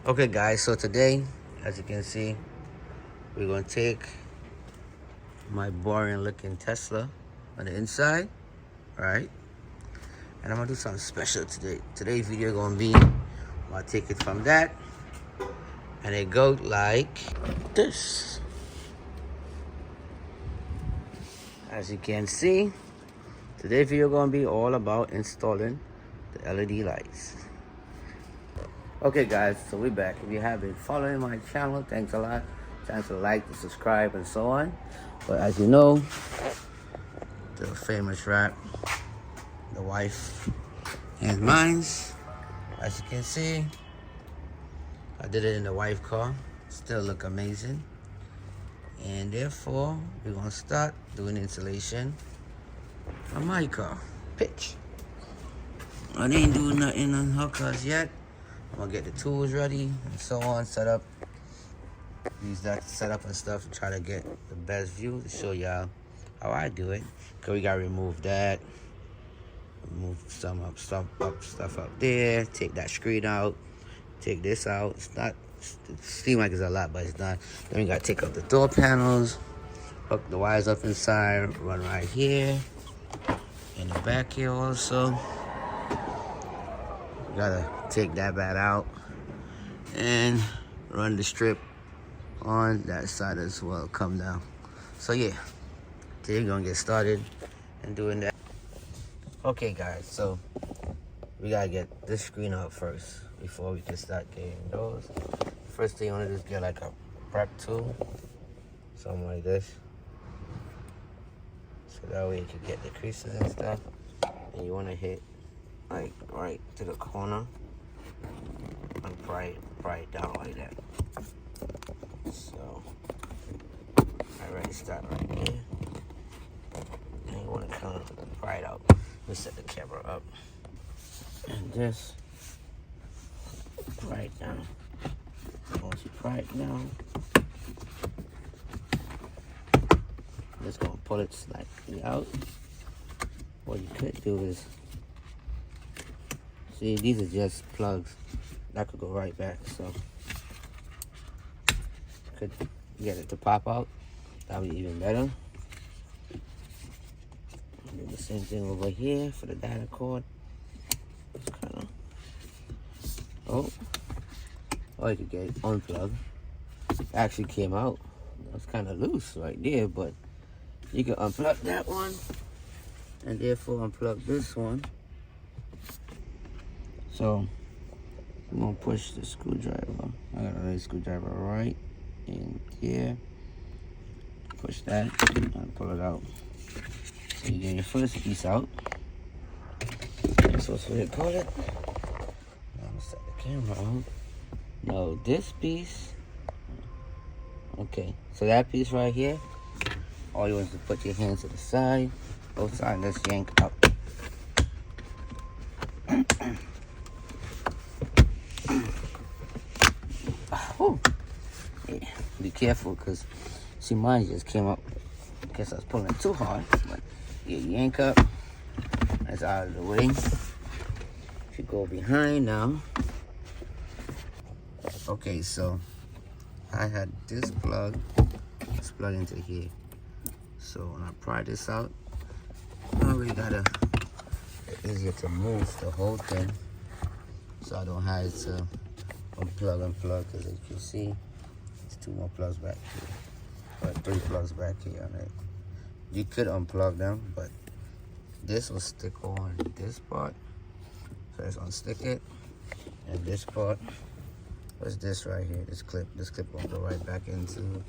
Okay guys, so today, as you can see, we're gonna take my boring looking Tesla on the inside, right? And I'm gonna do something special today. Today's video gonna be, I'm gonna take it from that, and it goes like this. As you can see, today's video gonna be all about installing the LED lights. Okay guys, so we're back. If you have been following my channel, thanks a lot. Thanks to like, to subscribe, and so on. But as you know, the famous rap, the wife and mine's, as you can see, I did it in the wife car. Still look amazing. And therefore, we're gonna start doing installation on my car. Pitch. I ain't doing nothing on her cars yet. I'm gonna get the tools ready and so on, set up. Use that to set up and stuff to try to get the best view to show y'all how I do it. Cause we gotta remove that, remove some stuff up there, take that screen out, take this out. It seems like it's a lot, but it's not. Then we gotta take up the door panels, hook the wires up inside, run right here, in the back here also. Gotta take that bat out and run the strip on that side as well, come down. So yeah, today we're gonna get started and doing that. Okay guys, so we gotta get this screen up first before we can start getting those. First thing you wanna do is get like a prep tool, something like this. So that way you can get the creases and stuff. And you wanna hit like right to the corner and pry it down like that. So I already start right here. And you want to kind of pry it out. Let me set the camera up. And just pry it down. Once you pry it down, just gonna pull it slightly out. What you could do is, see, these are just plugs that could go right back, so could get it to pop out. That would be even better. Do the same thing over here for the data cord. Kind of, oh, you could get it unplugged. It actually came out. It's kind of loose right there, but you can unplug that one, and therefore unplug this one. So I'm gonna push the screwdriver. I got a screwdriver right in here. Push that and pull it out. So you get your first piece out. That's what we call it. Now I'm gonna set the camera on. Now this piece. Okay, so that piece right here. All you want is to put your hands to the side, both sides. Let's yank up. Yeah, be careful, because see, mine just came up. I guess I was pulling it too hard, but yeah, yank up. That's out of the way. If you go behind now. Okay, so I had this plug. Let's plug into here. So when I pry this out, I really gotta, it's easier to move the whole thing, so I don't have to unplug, because as you can see, there's 2 more plugs back here, or 3 plugs back here on it. You could unplug them, but this will stick on this part, so let's unstick it. And this part, what's this right here, this clip will go right back into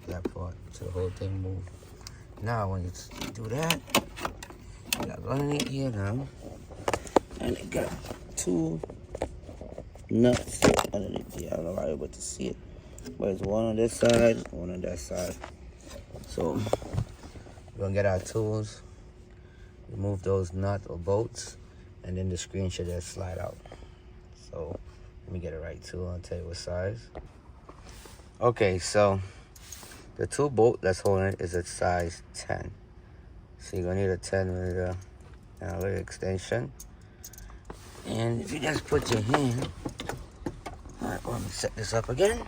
that part, so the whole thing move. Now when you do that, you got underneath here now, and it got 2 nuts underneath here. I don't know if you're able to see it, but it's one on this side, one on that side. So we're gonna get our tools, remove those nuts or bolts, and then the screen should just slide out. So let me get the right tool and tell you what size. Okay, so the 2 bolt that's holding it is a size 10. So you're gonna need a 10mm analytic extension. And if you just put your hand right let me set this up again.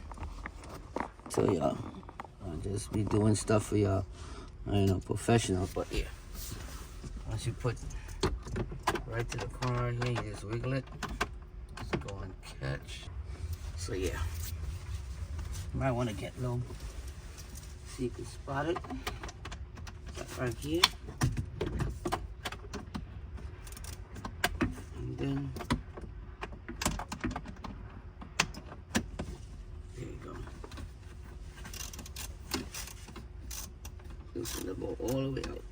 So y'all, I'll just be doing stuff for y'all. I ain't no professional, but yeah. Once you put right to the corner here, you just wiggle it. Just go and catch. So yeah, you might want to get low so you can spot it. Right here. And then there you go. Loosen the bolt all the way out.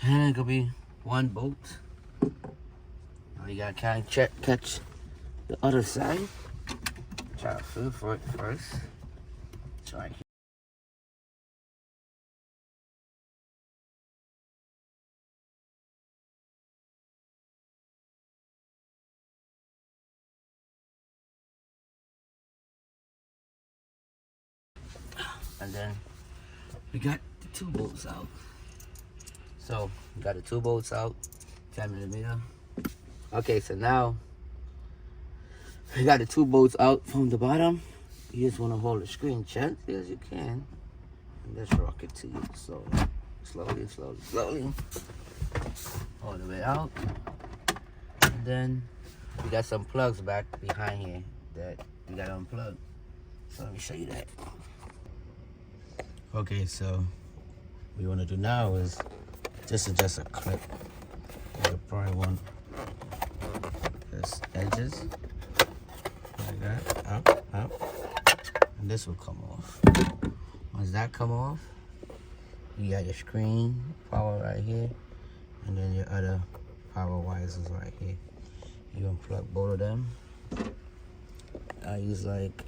And it could be one bolt. Now you gotta kind of catch the other side. Try to feel for it first. Try here. And then we got the two bolts out. So we got the two bolts out, 10mm. Okay, so now we got the two bolts out from the bottom. You just want to hold the screen gently as you can, and just rock it to you. So slowly, slowly, slowly, all the way out. And then we got some plugs back behind here that we got to unplug. So let me show you that. Okay, so what you want to do now is just adjust a clip. You probably want this edges like that, up, and this will come off. Once that come off, you got your screen power right here, and then your other power wires is right here. You unplug both of them. I use like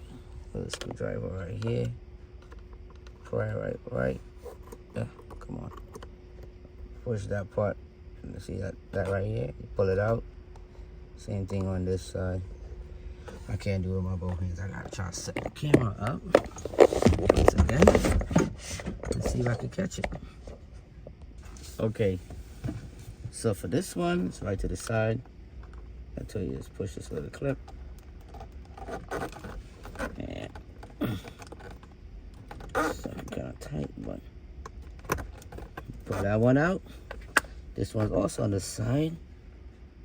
a screwdriver right here. Right. Yeah, come on. Push that part. You see that right here? You pull it out. Same thing on this side. I can't do it with my both hands. I gotta try to set the camera up once again. Let's see if I can catch it. Okay. So for this one, it's right to the side. I tell you, just push this little clip. And so kind of tight, but pull that one out. This one's also on the side,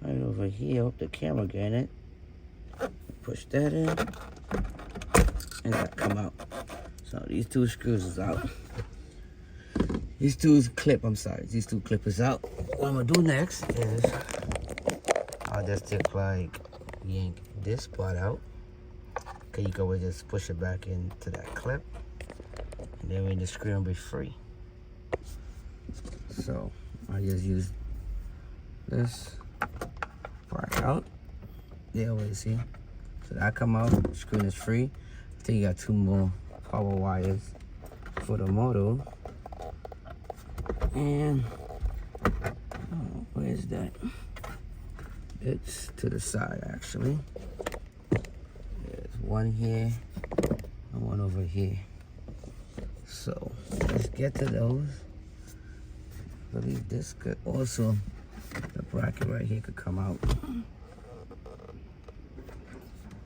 right over here. Hope the camera getting it. Push that in, and that come out. So these two screws is out. These two clip. I'm sorry. These two clippers out. What I'm gonna do next is I'll just take like yank this part out. Okay, you can always just push it back into that clip. And then when the screen will be free. So I just use this part out. Yeah, wait, see? So that come out, the screen is free. Then you got two more power wires for the motor. And where's that? It's to the side actually. There's one here and one over here. So let's get to those. I believe this could also, the bracket right here could come out.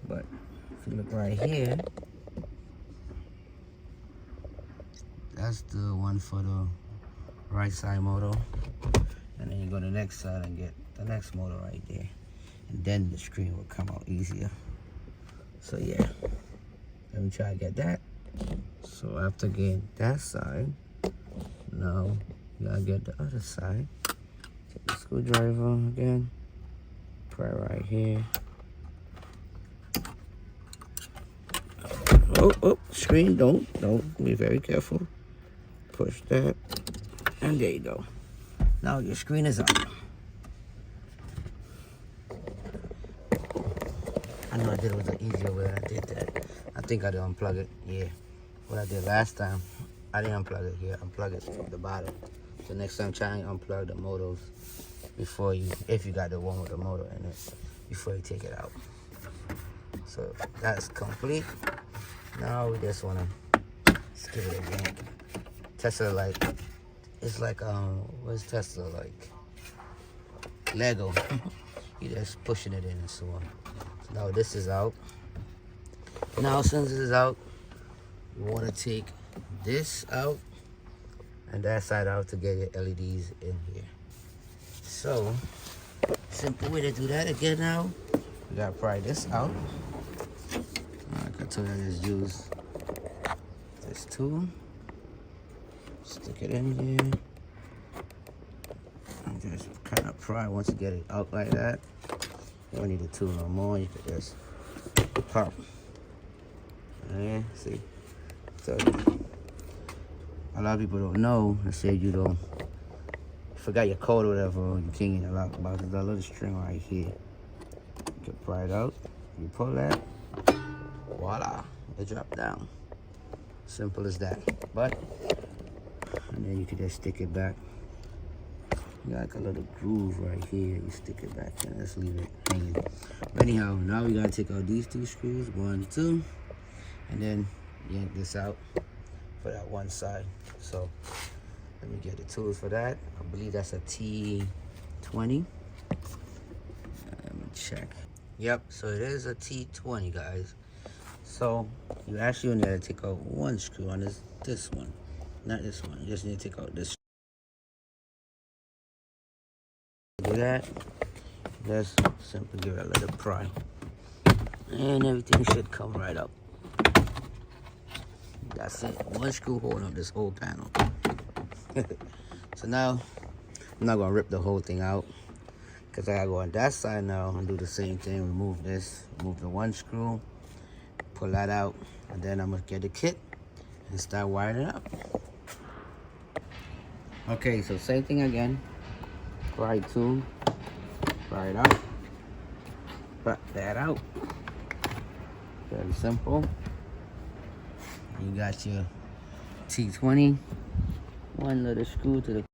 But if you look right here, that's the one for the right side motor. And then you go to the next side and get the next motor right there. And then the screen will come out easier. So yeah, let me try to get that. So after getting that side, now you gotta get the other side. Take the screwdriver again, pry right here. Oh, screen, don't, be very careful. Push that, and there you go. Now your screen is up. I know I did it was an easier way I did that. I think I did unplug it, yeah. What I did last time, I didn't unplug it here, unplug it from the bottom. So next time try and unplug the motors before you, if you got the one with the motor in it. before you take it out. So that's complete. Now we just wanna give it a yank. Tesla like, it's like what's Tesla like? Lego. You're just pushing it in and so on. So now this is out. Now since this is out, you want to take this out and that side out to get your LEDs in here. So simple way to do that. Again, now we gotta pry this out. Like I told you, I just use this tool, stick it in here, and just kind of pry. Once you get it out like that, you don't need the tool no more. You can just pop. Yeah, see. So a lot of people don't know. They say you don't forgot your code or whatever. You can't get a lot about the little string right here. You can pry it out. You pull that. Voila! It dropped down. Simple as that. But and then you can just stick it back. You got like a little groove right here. You stick it back and let's leave it hanging. But anyhow, now we gotta take out these 2 screws, 1, 2, and then yank this out for that one side. So let me get the tools for that. I believe that's a T20. Let me check. Yep, so it is a T20, guys. So you actually only have to take out 1 screw on this one, not this one. You just need to take out this. Do that. Just simply give it a little pry, and everything should come right up. That's it. 1 screw holding up this whole panel. So now I'm not gonna rip the whole thing out because I gotta go on that side now and do the same thing. Remove this, remove the 1 screw, pull that out, and then I'm gonna get the kit and start wiring it up. Okay, so same thing again. Pry tool, pry it out, put that out. Very simple. You got your T20, 1 little screw to the,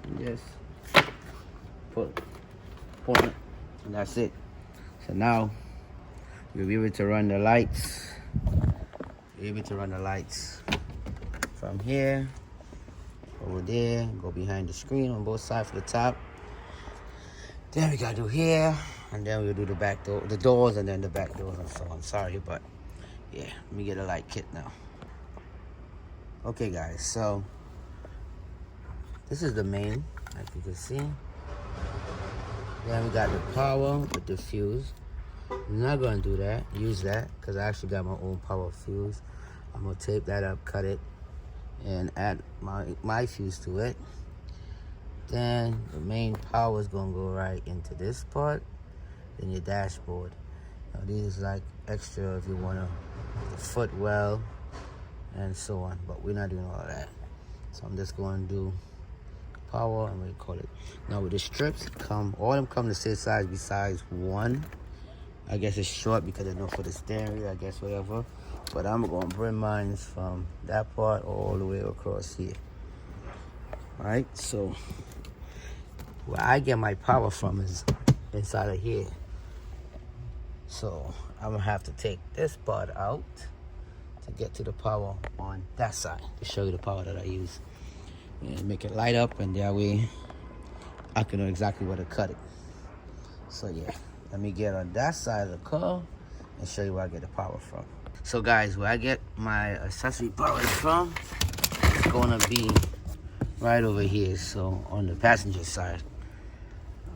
and just pull it, and that's it. So now you'll be able to run the lights. You're able to run the lights from here, over there, go behind the screen on both sides for the top. Then we gotta do here, and then we'll do the back door, the doors, and then the back doors and so on. Sorry, but yeah, let me get a light kit now. Okay, guys, so this is the main, like you can see. Then we got the power with the fuse. I'm not gonna do that, use that, because I actually got my own power fuse. I'm gonna tape that up, cut it, and add my fuse to it. Then the main power is gonna go right into this part. Then your dashboard. Now these is like extra if you wanna the foot well and so on, but we're not doing all of that. So I'm just going to do power and we call it. Now with the strips all of them come the same size besides 1. I guess it's short because it's not for the steering wheel, I guess, whatever. But I'm going to bring mine from that part all the way across here. Alright, so where I get my power from is inside of here. So I'm going to have to take this part out to get to the power on that side to show you the power that I use. And make it light up, and that way I can know exactly where to cut it. So yeah, let me get on that side of the car and show you where I get the power from. So guys, where I get my accessory power from, it's gonna be right over here. So on the passenger side,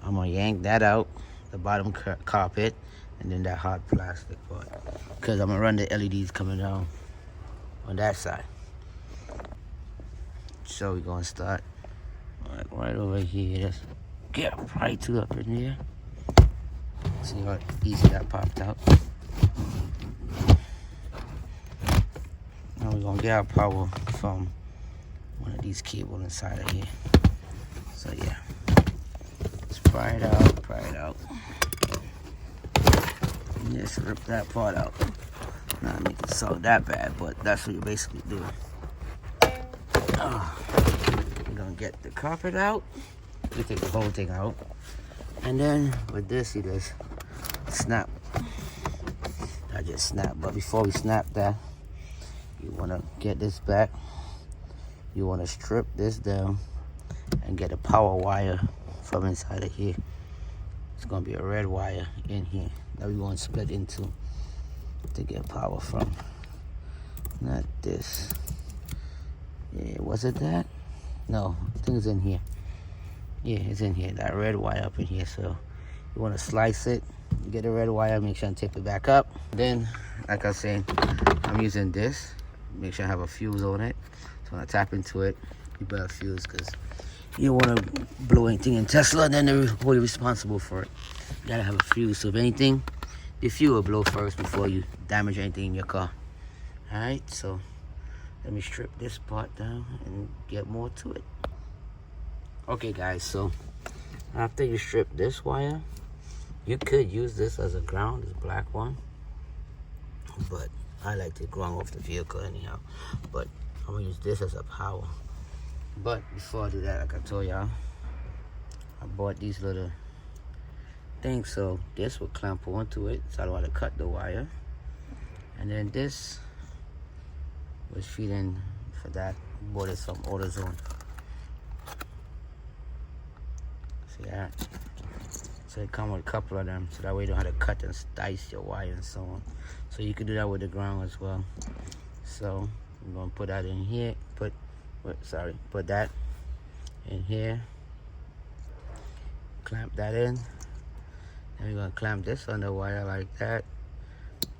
I'm gonna yank that out, the bottom carpet, and then that hard plastic part, because I'm gonna run the LEDs coming down on that side. So we're gonna start right over here. Just get right to up in here. See how easy that popped out. Now we're gonna get our power from one of these cables inside of here. So yeah, let's pry it out, pry it out. And just rip that part out. Not make it so that bad, but that's what you basically do. We're gonna get the carpet out. We take the whole thing out. And then with this, you just snap. I just snap. But before we snap that, you want to get this back. You want to strip this down and get a power wire from inside of here. It's going to be a red wire in here that we want to split into to get power from. Not this. Yeah, was it that? No, I think it's in here. Yeah, it's in here. That red wire up in here. So you want to slice it. You get a red wire, make sure and tape it back up. Then, like I was saying, I'm using this. Make sure I have a fuse on it. So when I tap into it, you better fuse, because you don't want to blow anything in Tesla and then they're wholly responsible for it. You gotta have a fuse. So if anything, the fuse will blow first before you damage anything in your car. Alright, so let me strip this part down and get more to it. Okay guys, so after you strip this wire, you could use this as a ground, this black one, but I like to ground off the vehicle anyhow. But I'm gonna use this as a power. But before I do that, like I told y'all, I bought these little things, so this will clamp onto it, so I don't want to cut the wire. And then this was feeding for that. Bought it from AutoZone. See that? So it comes with a couple of them, so that way you don't have to cut and dice your wire and so on. So you can do that with the ground as well. So I'm gonna put that in here. Put that in here. Clamp that in. And we're gonna clamp this on the wire like that.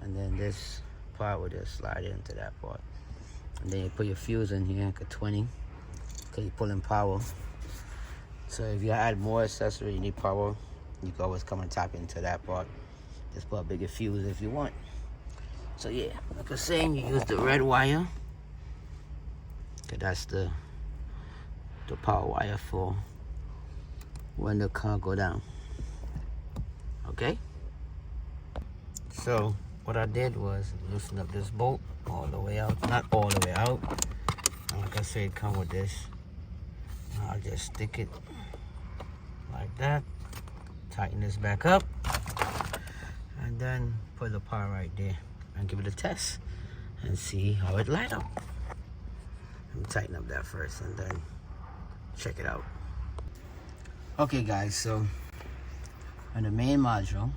And then this part will just slide into that part. And then you put your fuse in here, like a 20, because you're pulling power. So if you add more accessory, you need power, you can always come and tap into that part. Just put a bigger fuse if you want. So yeah, like I was saying, you use the red wire, because that's the power wire for when the car go down. Okay? So what I did was loosen up this bolt all the way out. Not all the way out. And like I said, come with this. I'll just stick it like that. Tighten this back up. And then put the power right there. And give it a test. And see how it light up. Let me tighten up that first and then check it out. Okay guys, so on the main module,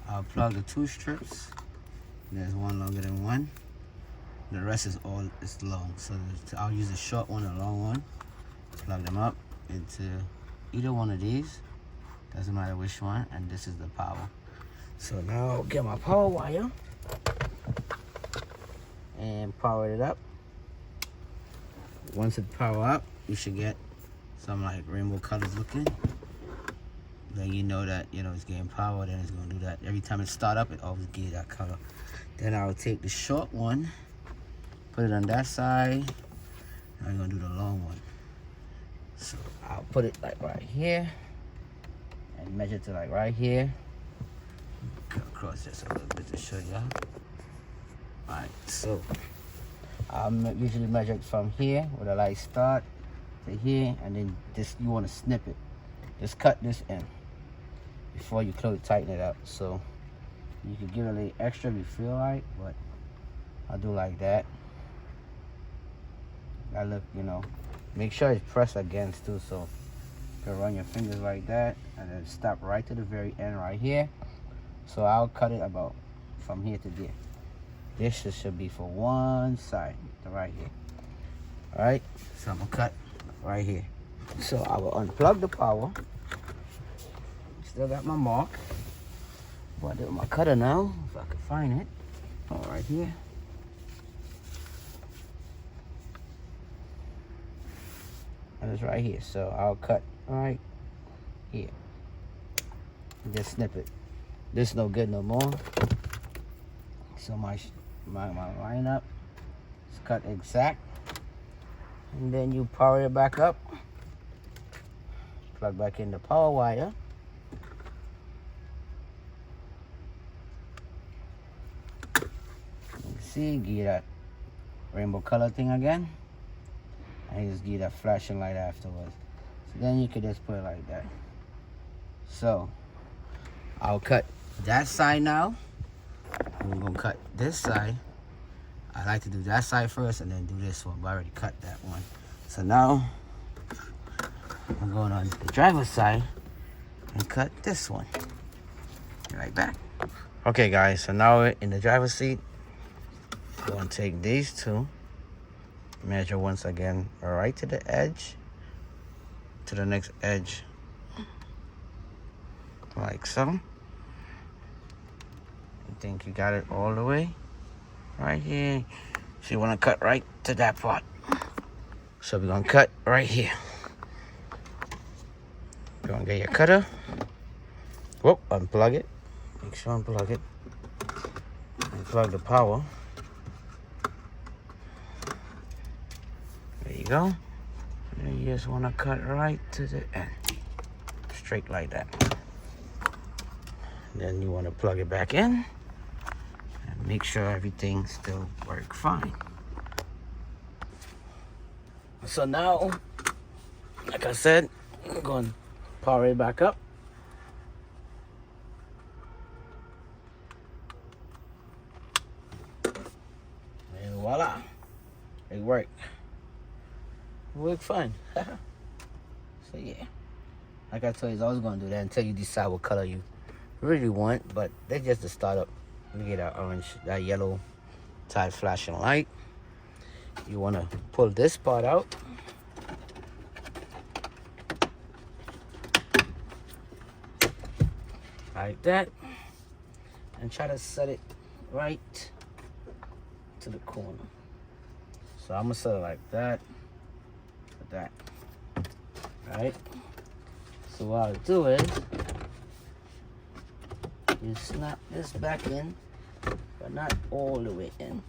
I'll plug the 2 strips. There's one longer than one. The rest is all long. So I'll use the short one, the long one. Plug them up into either one of these. Doesn't matter which one. And this is the power. So now I'll get my power wire and power it up. Once it power up, you should get some like rainbow colors looking. Then you know that, you know, it's getting power, then it's gonna do that. Every time it start up, it always gives that color. Then I'll take the short one, put it on that side, and I'm gonna do the long one. So I'll put it like right here, and measure to like right here. Cut across just a little bit to show y'all. Alright, so I'll usually measure it from here, where the light start, to here, and then this, you wanna snip it. Just cut this in before you tighten it up. So you can give it a little extra if you feel like, but I'll do like that. I look, you know, make sure it's pressed against too, so you can run your fingers like that and then stop right to the very end right here. So I'll cut it about from here to there. This should be for one side, right here. All right, so I'm gonna cut right here. So I will unplug the power. Still got my mark. What I do with my cutter now, if I can find it. Oh, right here. And it's right here. So I'll cut right here. Just snip it. This is no good no more. So my line up is cut exact. And then you power it back up. Plug back in the power wire. You can see, give you that rainbow color thing again. And you just give you that flashing light afterwards. So then you can just put it like that. So I'll cut that side now. We're gonna cut this side. I like to do that side first and then do this one, but I already cut that one. So now I'm going on the driver's side and cut this one. Be right back. Okay guys, so now we're in the driver's seat. I'm gonna take these two, measure once again right to the edge, to the next edge, like so. You think you got it all the way? Right here. So you wanna cut right to that part. So we're gonna cut right here. You're gonna get your cutter. Whoop, unplug it. Make sure unplug it. Unplug the power. There you go. And you just wanna cut right to the end. Straight like that. Then you wanna plug it back in and make sure everything still works fine. So now, like I said, I'm going to power it back up. And voila, it worked. It worked fine. So yeah, like I told you, I was going to do that until you decide what color you really want. But that's just the startup. Let me get that orange, that yellow type flashing light. You want to pull this part out. Like that. And try to set it right to the corner. So I'm going to set it like that. Like that. Right? So what I'll do is, you snap this back in, but not all the way in.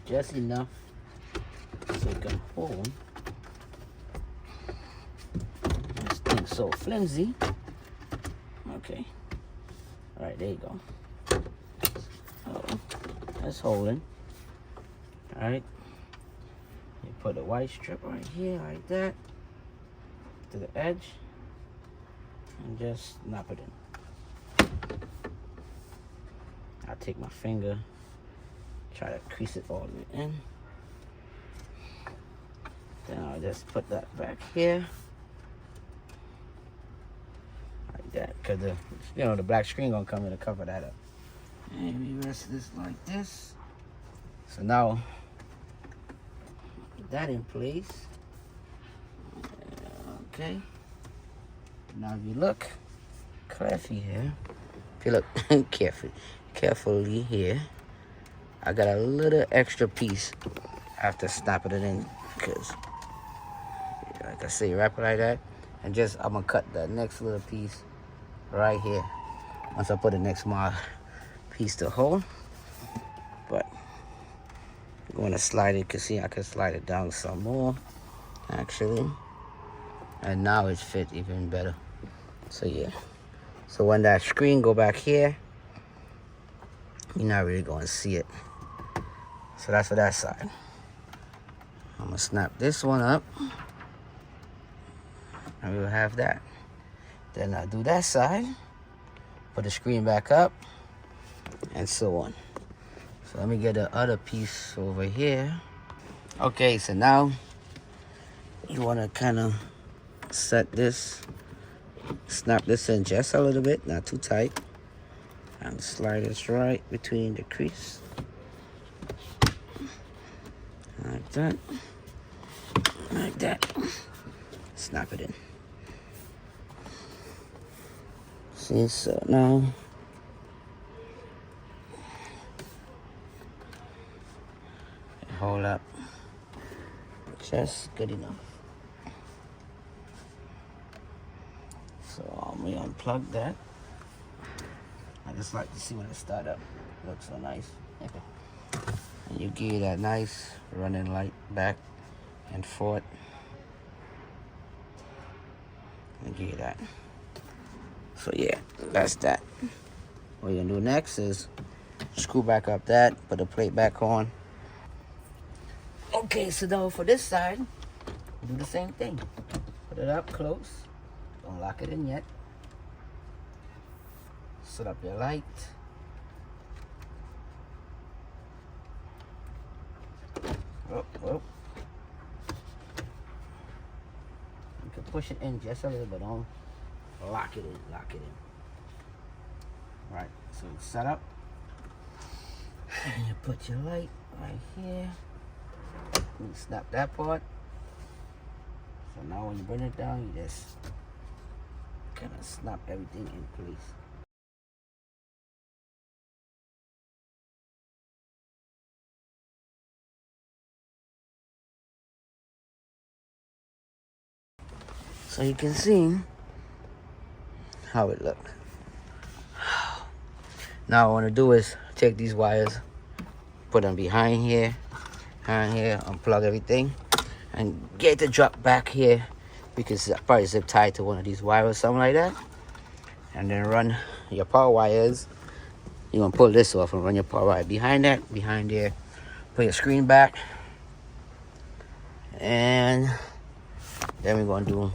Just enough so it can hold. This thing's so flimsy. Okay. Alright, there you go. So, that's holding. Alright. You put the white strip right here, like that, to the edge, and just snap it in. I'll take my finger, try to crease it all the way in. Then I'll just put that back here. Like that. Because the black screen gonna come in to cover that up. And we rest this like this. So now put that in place. Okay. Now if you look carefully here. If you look carefully here. I got a little extra piece after snapping it in, because like I say, wrap it like that, and just I'm gonna cut the next little piece right here once I put the next small piece to hold. But I'm gonna slide it, cause see I can slide it down some more actually, and now it fit even better. So yeah, so when that screen go back here, you're not really gonna see it. So that's for that side. I'm gonna snap this one up, and we'll have that. Then I'll do that side, put the screen back up, and so on. So let me get the other piece over here. Okay, so now you wanna kinda set this, snap this in just a little bit, not too tight, and slide this right between the crease. Like that. Like that. Snap it in. See, so now hold up. Just good enough. So we unplug that. I just like to see when it start up. It looks so nice. And you give that nice running light back and forth. And give you that. So yeah, that's that. What you're gonna do next is screw back up that, put the plate back on. Okay, so now for this side, do the same thing. Put it up close. Don't lock it in yet. Set up your light. Oh, oh. You can push it in just a little bit. Don't lock it in. Lock it in. All right. So it's set up. And you put your light right here. You snap that part. So now when you bring it down, you just kind of snap everything in place. So you can see how it look. Now what I want to do is take these wires, put them behind here, unplug everything, and get the drop back here, because it's probably zip tied to one of these wires or something like that. And then run your power wires. You're gonna pull this off and run your power wire behind that, behind there. Put your screen back, and then we're gonna do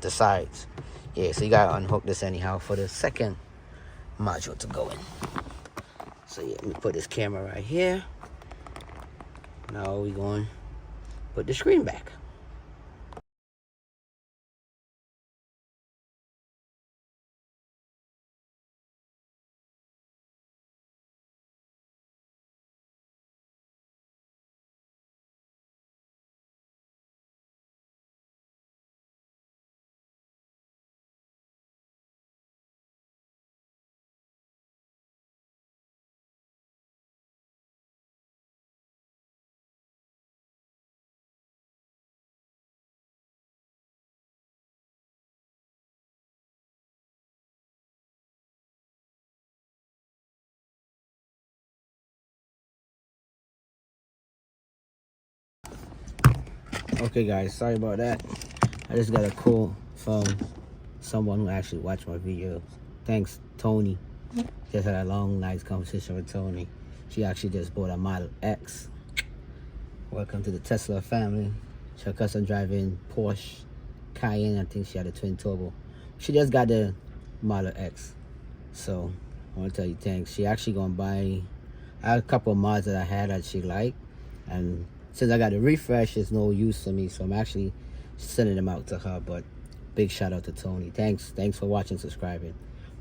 the sides. Yeah, so you gotta unhook this anyhow for the second module to go in. So yeah, let me put this camera right here. Now we're going to put the screen back. Okay guys, sorry about that. I just got a call from someone who actually watched my video. Thanks, Tony. Just had a long, nice conversation with Tony. She actually just bought a Model X. Welcome to the Tesla family. She custom driving Porsche Cayenne. I think she had a twin turbo. She just got the Model X. So I want to tell you thanks. She actually gonna buy. I had a couple of mods that I had that she liked, and since I got a refresh, it's no use to me, so I'm actually sending them out to her. But big shout out to Tony. Thanks for watching, subscribing.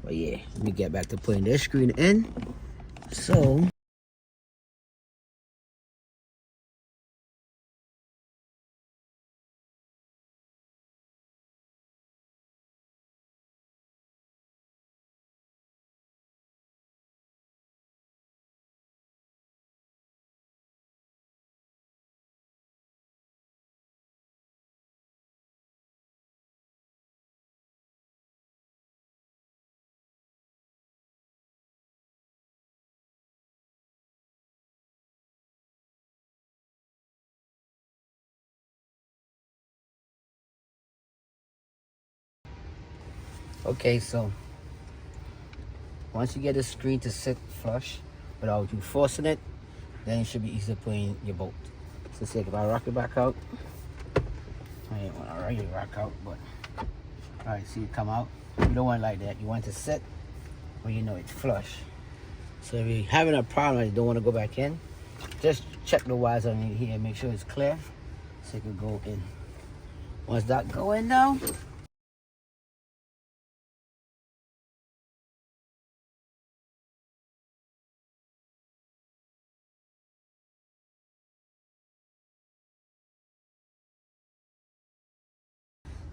But yeah, let me get back to putting this screen in. So okay, so once you get the screen to sit flush without you forcing it, then it should be easy putting your bolt. So see, if I rock it back out, I didn't want to really rock out, but all right, see it come out. You don't want it like that. You want it to sit when you know it's flush. So if you're having a problem and you don't want to go back in, just check the wires on here, make sure it's clear, so it can go in. Once that go in now,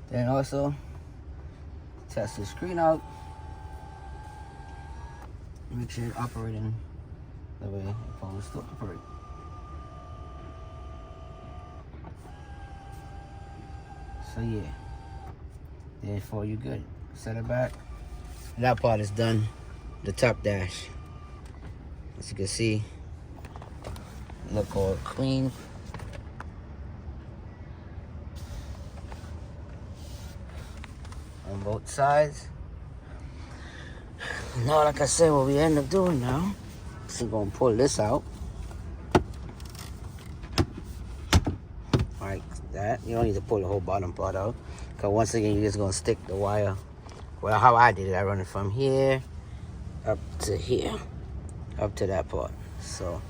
then also test the screen out. Make sure it's operating the way it's supposed to operate. So yeah, therefore you good. Set it back. That part is done. The top dash, as you can see, look all clean. On both sides. Now, like I said, what we end up doing now is we're gonna pull this out. Alright, that. You don't need to pull the whole bottom part out, because once again, you're just going to stick the wire. Well, how I did it, I run it from here up to here, up to that part. So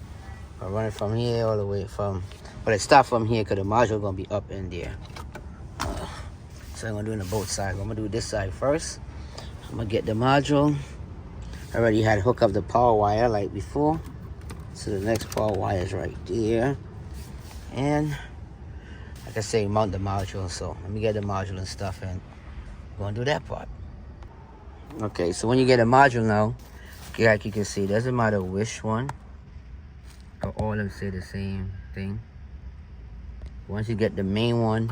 I run it from here all the way from, but it stopped from here because the module going to be up in there. So I'm going to do it on both sides. I'm going to do this side first. I'm going to get the module. I already had hooked up the power wire like before. So the next power wire is right there. And like I say, mount the module. So let me get the module and stuff, and we're going to do that part. Okay, so when you get a module now, like you can see, it doesn't matter which one. All of them say the same thing. Once you get the main one,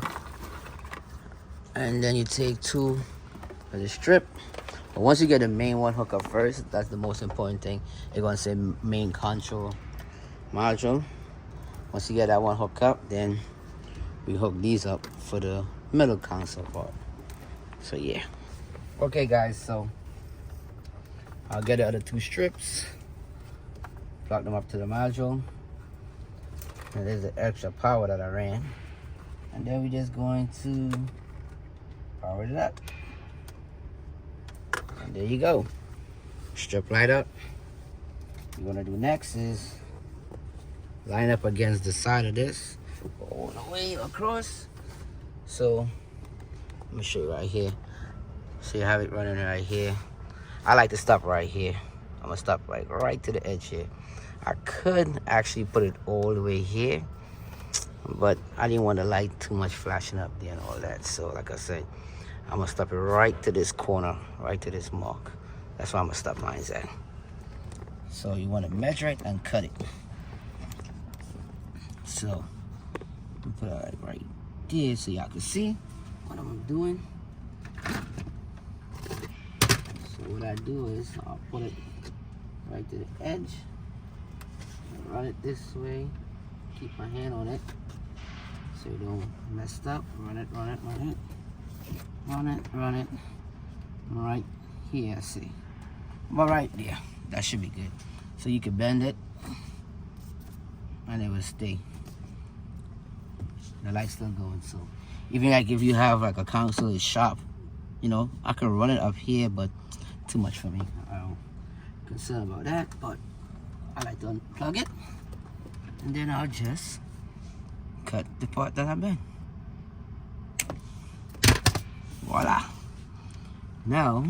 and then you take two of the strip. But once you get the main one hooked up first, that's the most important thing. They're gonna say main control module. Once you get that one hooked up, then we hook these up for the middle console part. So yeah. Okay guys, so I'll get the other two strips, plug them up to the module, and there's the extra power that I ran, and then we're just going to power it up. And there you go. Strip light up. What we're gonna do next is line up against the side of this all the way across. So let me show you right here. So you have it running right here. I like to stop right here. I'm gonna stop like right to the edge here. I could actually put it all the way here, but I didn't want the light too much flashing up there and all that. So like I said, I'm gonna stop it right to this corner, right to this mark. That's why I'm gonna stop mine at. So you wanna measure it and cut it. So I'm put it right there so y'all can see what I'm doing. So what I do is I'll put it right to the edge, run it this way, keep my hand on it so you don't mess up. Run it, run it, run it, run it, run it, right here. See, but right there, that should be good. So you can bend it and it will stay. The light's still going. So even like if you have like a console is sharp, you know, I can run it up here, but too much for me. I don't concerned about that, but I like to unplug it, and then I'll just cut the part that I bent. Voila. Now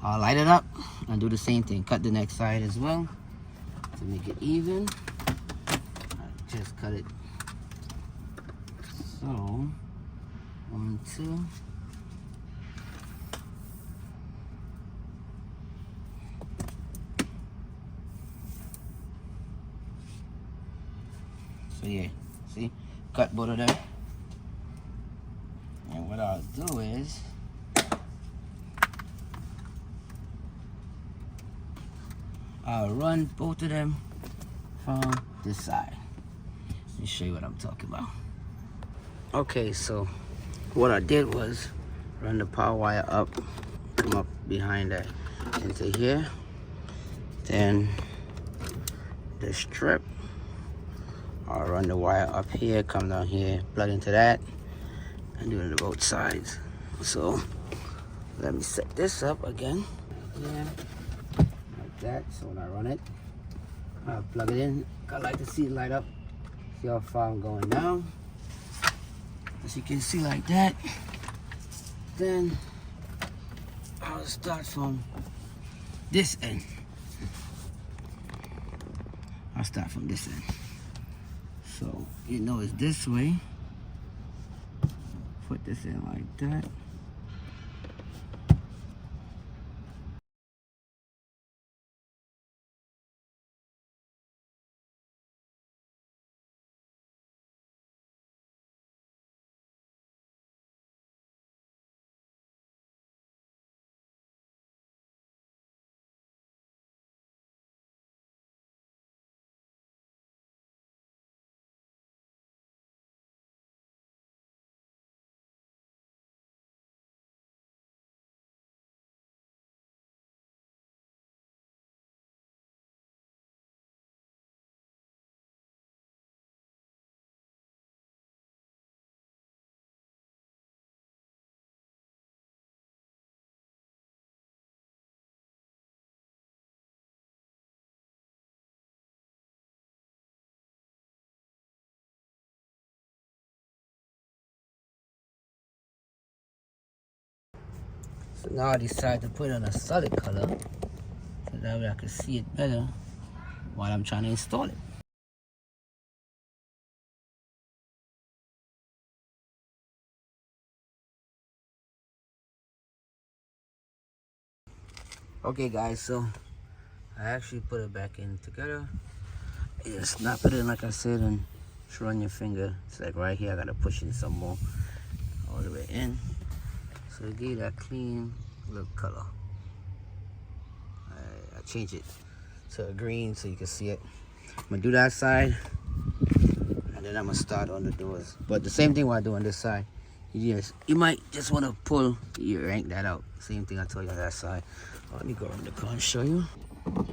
I'll light it up and do the same thing. Cut the next side as well to make it even. I just cut it. So 1, 2. So yeah, see, cut both of them. And what I'll do is I'll run both of them from this side. Let me show you what I'm talking about. Okay, so what I did was run the power wire up, come up behind that into here. Then the strip, I'll run the wire up here, come down here, plug into that, and do it on both sides. So let me set this up again. Yeah, like that. So when I run it, I'll plug it in. I like to see it light up. See how far I'm going now. As you can see like that. Then I'll start from this end. I'll start from this end. So you know it's this way. Put this in like that. So now I decided to put it on a solid color so that way I can see it better while I'm trying to install it. Okay guys, so I actually put it back in together. You just snap it in like I said and just run your finger. It's like right here, I gotta push in some more all the way in. So it gave that clean look color. I changed it to a green so you can see it. I'm gonna do that side and then I'm gonna start on the doors. But the same thing while I do on this side. You might just want to pull, you yank that out. Same thing I told you on that side. Oh, let me go around the car and show you. And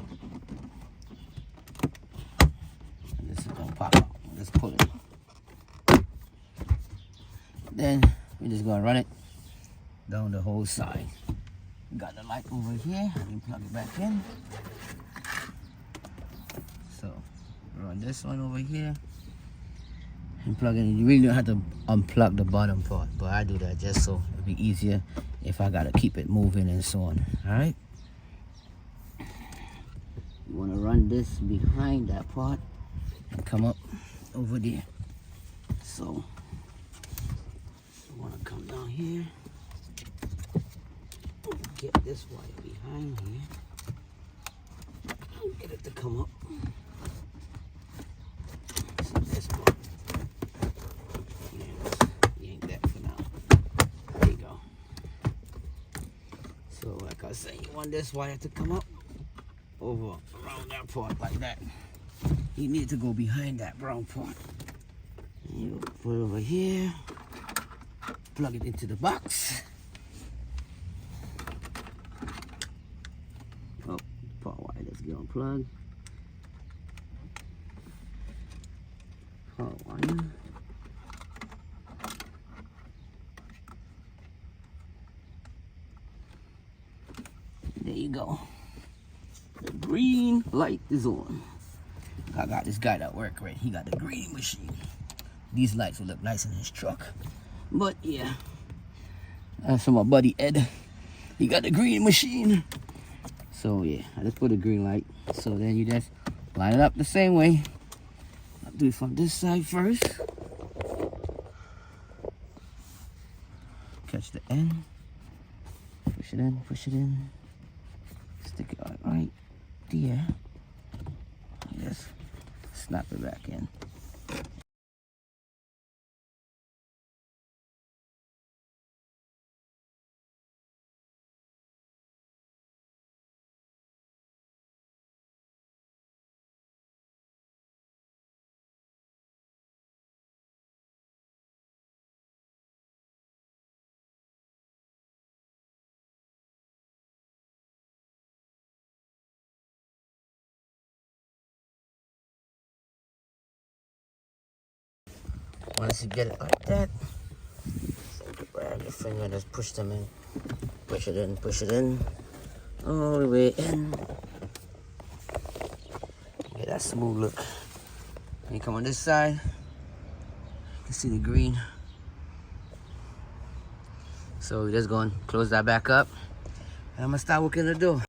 this is gonna pop out. Let's pull it. Then we're just gonna run it down the whole side. Got the light over here. Let me plug it back in. So run this one over here. And plug in. You really don't have to unplug the bottom part, but I do that just so it'll be easier if I gotta keep it moving and so on. All right. You want to run this behind that part and come up over there. So you want to come down here, get this wire behind here, get it to come up. This part. So like I said, you want this wire to come up over around that part like that. You need to go behind that brown part. You put it over here, plug it into the box. Oh, power wire, let's get unplugged. Power wire. There you go. The green light is on. I got this guy that work right. He got the green machine. These lights will look nice in his truck. But yeah, that's from my buddy Ed. He got the green machine. So yeah, I just put a green light. So then you just line it up the same way. I'll do it from this side first. Catch the end. Push it in, push it in. Stick it right there. Just snap it back in. Once you get it like that, so you grab your finger and just push them in. Push it in, all the way in. Get that smooth look. When you come on this side, you can see the green. So we're just going to close that back up. And I'm going to start working the door.